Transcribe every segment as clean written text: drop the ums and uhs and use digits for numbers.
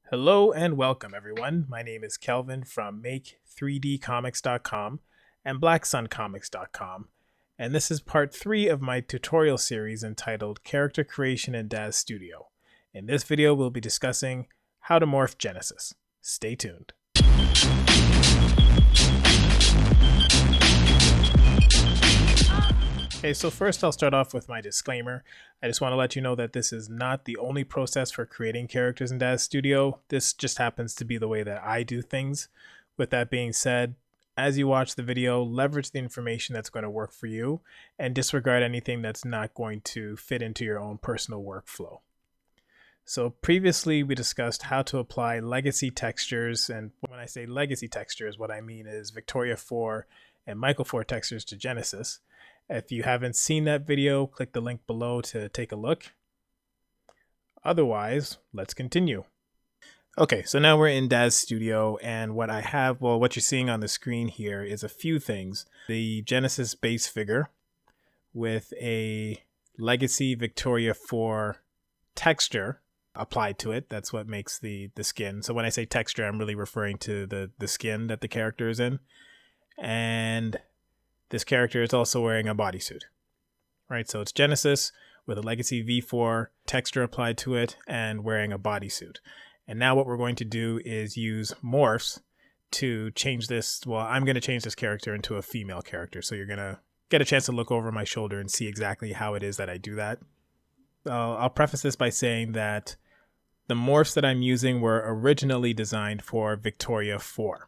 Hello and welcome, everyone. My name is Kelvin from Make3Dcomics.com and BlackSunComics.com, and this is part 3 of my tutorial series entitled Character Creation in DAZ Studio. In this video, we'll be discussing how to morph Genesis. Stay tuned. Okay, so first I'll start off with my disclaimer. I just want to let you know that this is not the only process for creating characters in DAZ Studio. This just happens to be the way that I do things. With that being said, as you watch the video, leverage the information that's going to work for you and disregard anything that's not going to fit into your own personal workflow. So previously we discussed how to apply legacy textures, and when I say legacy textures, what I mean is Victoria 4 and Michael 4 textures to Genesis. If you haven't seen that video, click the link below to take a look. Otherwise, let's continue. Okay, so now we're in DAZ Studio, and what you're seeing on the screen here is a few things. The Genesis base figure with a Legacy Victoria 4 texture applied to it. That's what makes the skin. So when I say texture, I'm really referring to the skin that the character is in. And this character is also wearing a bodysuit, right? So it's Genesis with a Legacy V4 texture applied to it and wearing a bodysuit. And now what we're going to do is use Morphs to change this. Well, I'm going to change this character into a female character. So you're going to get a chance to look over my shoulder and see exactly how it is that I do that. I'll preface this by saying that the morphs that I'm using were originally designed for Victoria 4.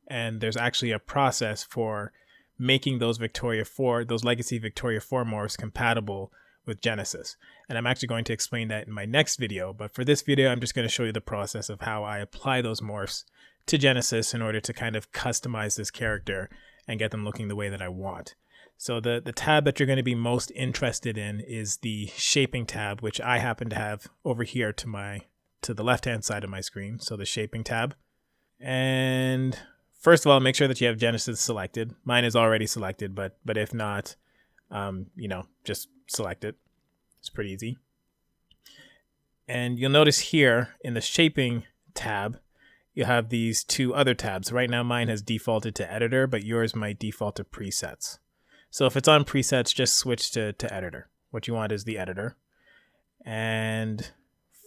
And there's actually a process for making those Legacy Victoria 4 morphs compatible with Genesis. And I'm actually going to explain that in my next video. But for this video, I'm just going to show you the process of how I apply those morphs to Genesis in order to kind of customize this character and get them looking the way that I want. So the tab that you're going to be most interested in is the shaping tab, which I happen to have over here to the left-hand side of my screen. So the shaping tab. And first of all, make sure that you have Genesis selected. Mine is already selected, but if not, just select it. It's pretty easy. And you'll notice here in the shaping tab, you have these two other tabs. Right now, mine has defaulted to editor, but yours might default to presets. So if it's on presets, just switch to editor. What you want is the editor. And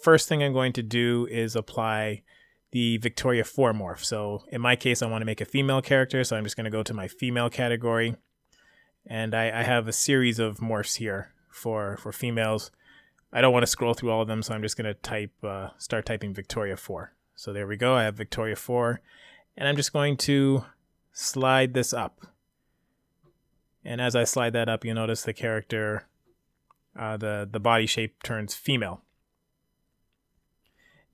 first thing I'm going to do is apply the Victoria 4 morph. So in my case, I want to make a female character, so I'm just going to go to my female category. And I have a series of morphs here for females. I don't want to scroll through all of them, so I'm just going to start typing Victoria 4. So there we go, I have Victoria 4. And I'm just going to slide this up. And as I slide that up, you'll notice the character, the body shape turns female.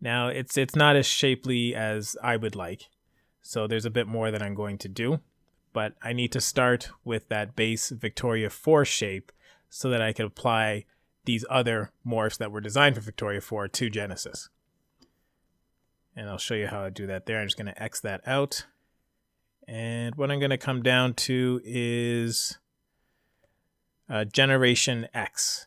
Now, it's not as shapely as I would like, so there's a bit more that I'm going to do, but I need to start with that base Victoria 4 shape so that I can apply these other morphs that were designed for Victoria 4 to Genesis. And I'll show you how I do that there. I'm just going to X that out. And what I'm going to come down to is Generation X.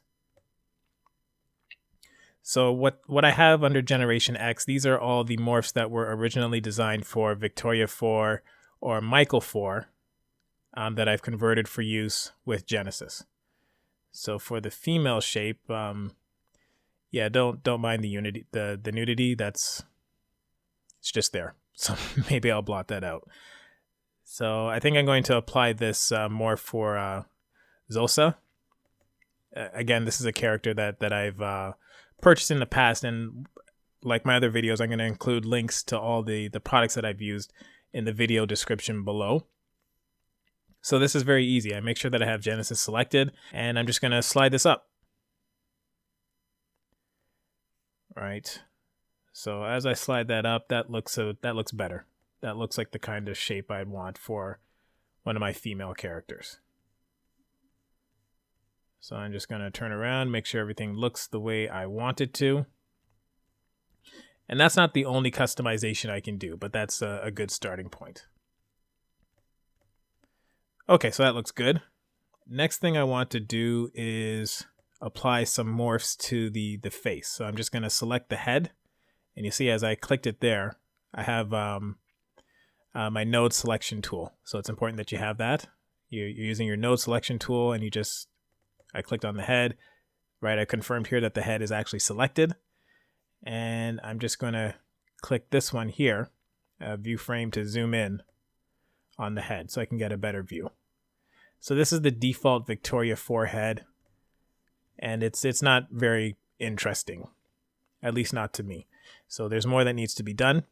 So what I have under Generation X, these are all the morphs that were originally designed for Victoria 4 or Michael 4 that I've converted for use with Genesis. So for the female shape, don't mind the nudity. It's just there. So maybe I'll blot that out. So I think I'm going to apply this morph for Xhosa. Again, this is a character that I've purchased in the past, and like my other videos, I'm going to include links to all the products that I've used in the video description below. So this is very easy. I make sure that I have Genesis selected, and I'm just going to slide this up. Right. So as I slide that up, that looks better. That looks like the kind of shape I'd want for one of my female characters. So I'm just going to turn around, make sure everything looks the way I want it to. And that's not the only customization I can do, but that's a good starting point. Okay, so that looks good. Next thing I want to do is apply some morphs to the face. So I'm just going to select the head And you see as I clicked it there, I have my node selection tool. So it's important that you have that. You're using your node selection tool, and I clicked on the head, right? I confirmed here that the head is actually selected. And I'm just going to click this one here, view frame, to zoom in on the head so I can get a better view. So this is the default Victoria 4 head, and it's not very interesting, at least not to me. So there's more that needs to be done.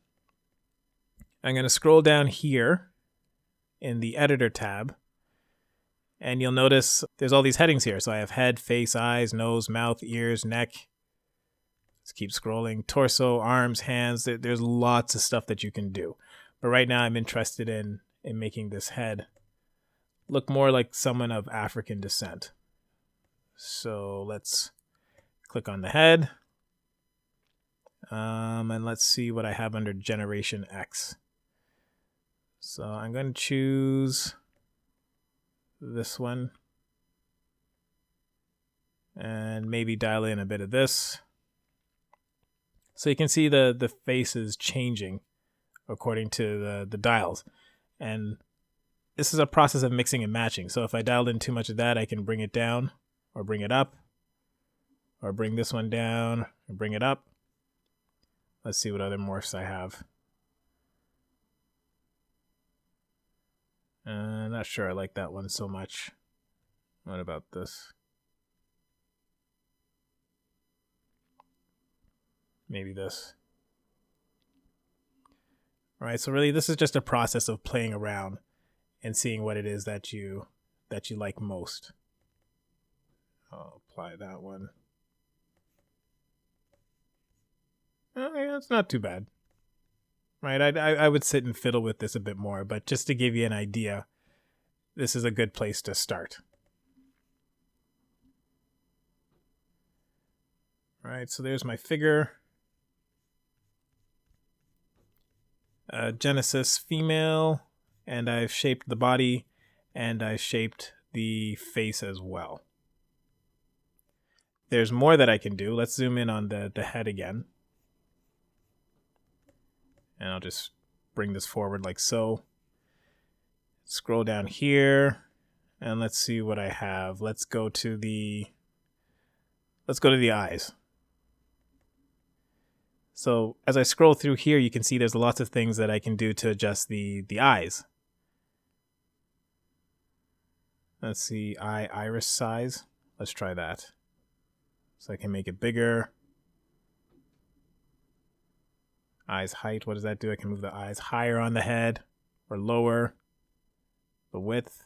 I'm going to scroll down here in the editor tab, and you'll notice there's all these headings here. So I have head, face, eyes, nose, mouth, ears, neck. Let's keep scrolling. Torso, arms, hands. There's lots of stuff that you can do. But right now I'm interested in making this head look more like someone of African descent. So let's click on the head. And let's see what I have under Generation X. So I'm going to choose this one. And maybe dial in a bit of this. So you can see the face is changing according to the dials. And this is a process of mixing and matching. So if I dialed in too much of that, I can bring it down or bring it up, or bring this one down and bring it up. Let's see what other morphs I have. Not sure I like that one so much. What about this? Maybe this. All right, so really this is just a process of playing around and seeing what it is that you like most. I'll apply that one. Oh, yeah, it's not too bad. Right, I would sit and fiddle with this a bit more, but just to give you an idea, this is a good place to start. All right, so there's my figure. Genesis female, and I've shaped the body, and I've shaped the face as well. There's more that I can do. Let's zoom in on the head again. And I'll just bring this forward like so. Scroll down here, and let's see what I have. Let's go to the eyes. So as I scroll through here, you can see there's lots of things that I can do to adjust the eyes. Let's see, iris size. Let's try that. So I can make it bigger. Eyes height, what does that do? I can move the eyes higher on the head or lower. The width,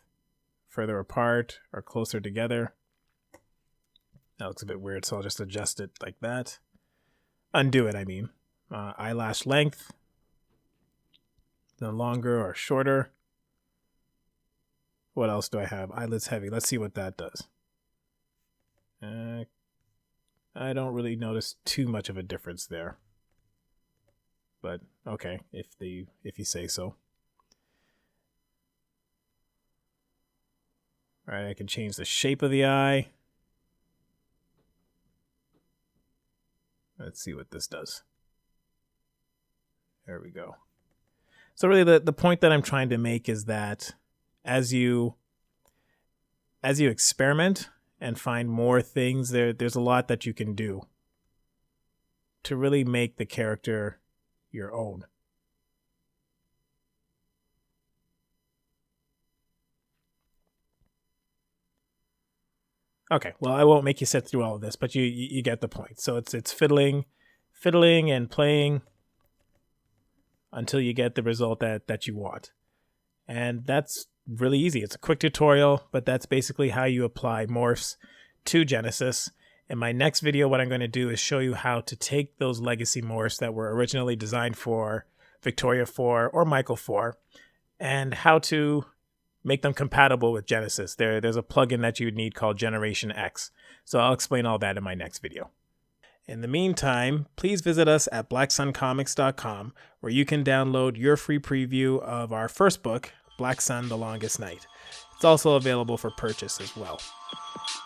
further apart or closer together. That looks a bit weird, so I'll just adjust it like that. Undo it, I mean. Eyelash length. The longer or shorter. What else do I have? Eyelids heavy. Let's see what that does. I don't really notice too much of a difference there. But okay, if you say so. All right, I can change the shape of the eye. Let's see what this does. There we go. So really the point that I'm trying to make is that as you experiment and find more things, there's a lot that you can do to really make the character your own. Okay, well, I won't make you sit through all of this, but you get the point. So it's fiddling and playing until you get the result that you want. And that's really easy. It's a quick tutorial, but that's basically how you apply morphs to Genesis. In my next video, what I'm going to do is show you how to take those legacy morphs that were originally designed for Victoria 4 or Michael 4 and how to make them compatible with Genesis. There's a plugin that you would need called Generation X. So I'll explain all that in my next video. In the meantime, please visit us at blacksuncomics.com, where you can download your free preview of our first book, Black Sun: The Longest Night. It's also available for purchase as well.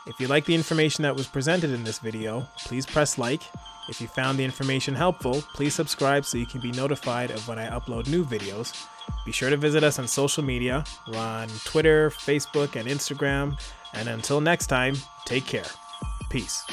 If you like the information that was presented in this video, please press like If you found the information helpful, please subscribe so you can be notified of when I upload new videos. Be sure to visit us on social media. We're on Twitter, Facebook, and Instagram. And until next time, take care. Peace.